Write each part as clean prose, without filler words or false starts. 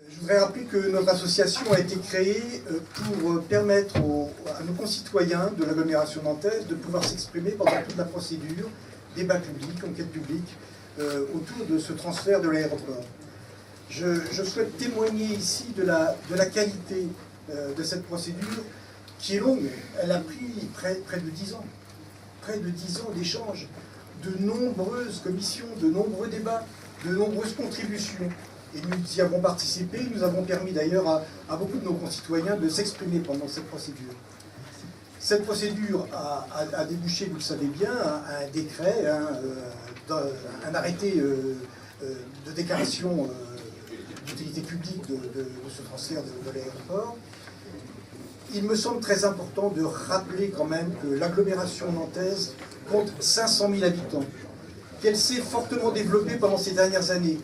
Je voudrais rappeler que notre association a été créée pour permettre à nos concitoyens de l'agglomération nantaise de pouvoir s'exprimer pendant toute la procédure, débat public, enquête publique, autour de ce transfert de l'aéroport. Je souhaite témoigner ici de la qualité de cette procédure qui est longue. Elle a pris près de 10 ans. Près de 10 ans d'échanges, de nombreuses commissions, de nombreux débats, de nombreuses contributions. Et nous y avons participé, nous avons permis d'ailleurs à beaucoup de nos concitoyens de s'exprimer pendant cette procédure. Cette procédure a débouché, vous le savez bien, un décret, un arrêté de déclaration d'utilité publique de ce transfert de l'aéroport. Il me semble très important de rappeler quand même que l'agglomération nantaise compte 500 000 habitants, qu'elle s'est fortement développée pendant ces dernières années,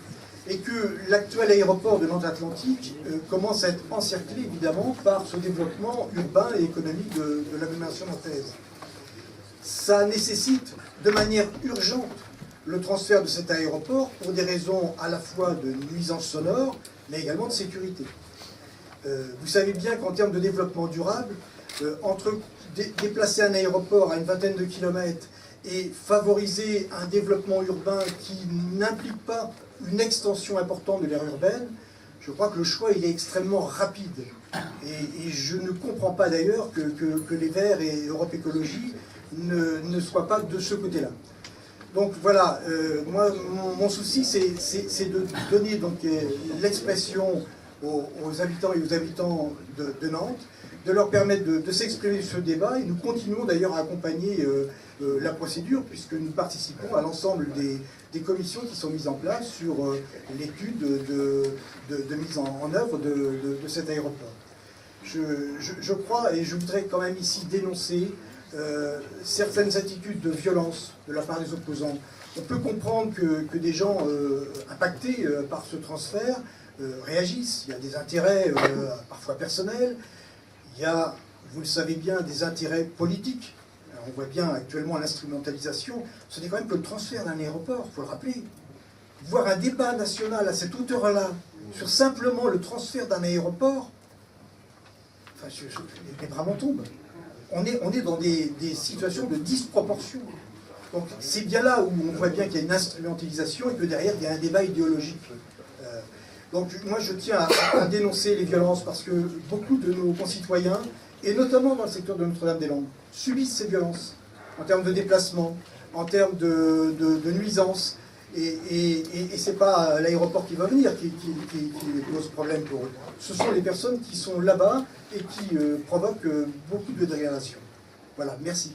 et que l'actuel aéroport de Nantes-Atlantique commence à être encerclé évidemment par ce développement urbain et économique de l'agglomération nantaise. Ça nécessite de manière urgente le transfert de cet aéroport pour des raisons à la fois de nuisance sonore, mais également de sécurité. Vous savez bien qu'en termes de développement durable, entre déplacer un aéroport à une vingtaine de kilomètres et favoriser un développement urbain qui n'implique pas une extension importante de l'aire urbaine, je crois que le choix il est extrêmement rapide. Et je ne comprends pas d'ailleurs que les Verts et Europe Écologie ne soient pas de ce côté-là. Donc voilà, moi mon souci c'est de donner donc l'expression aux habitants et aux habitants de Nantes, de leur permettre de s'exprimer sur ce débat, et nous continuons d'ailleurs à accompagner la procédure, puisque nous participons à l'ensemble des commissions qui sont mises en place sur l'étude de mise en œuvre de cet aéroport. Je crois, et je voudrais quand même ici dénoncer certaines attitudes de violence de la part des opposants. On peut comprendre que des gens impactés par ce transfert réagissent. Il y a des intérêts parfois personnels, il y a, vous le savez bien, des intérêts politiques. Alors, on voit bien actuellement l'instrumentalisation. Ce n'est quand même que le transfert d'un aéroport, il faut le rappeler. Voir un débat national à cette hauteur-là, sur simplement le transfert d'un aéroport, enfin, les bras m'en tombent. On est dans des situations de disproportion. Donc c'est bien là où on voit bien qu'il y a une instrumentalisation et que derrière il y a un débat idéologique. Donc moi je tiens à dénoncer les violences parce que beaucoup de nos concitoyens, et notamment dans le secteur de Notre-Dame-des-Landes, subissent ces violences en termes de déplacement, en termes de nuisances. Et ce n'est pas l'aéroport qui va venir qui pose problème pour eux. Ce sont les personnes qui sont là-bas et qui provoquent beaucoup de dégradation. Voilà, merci.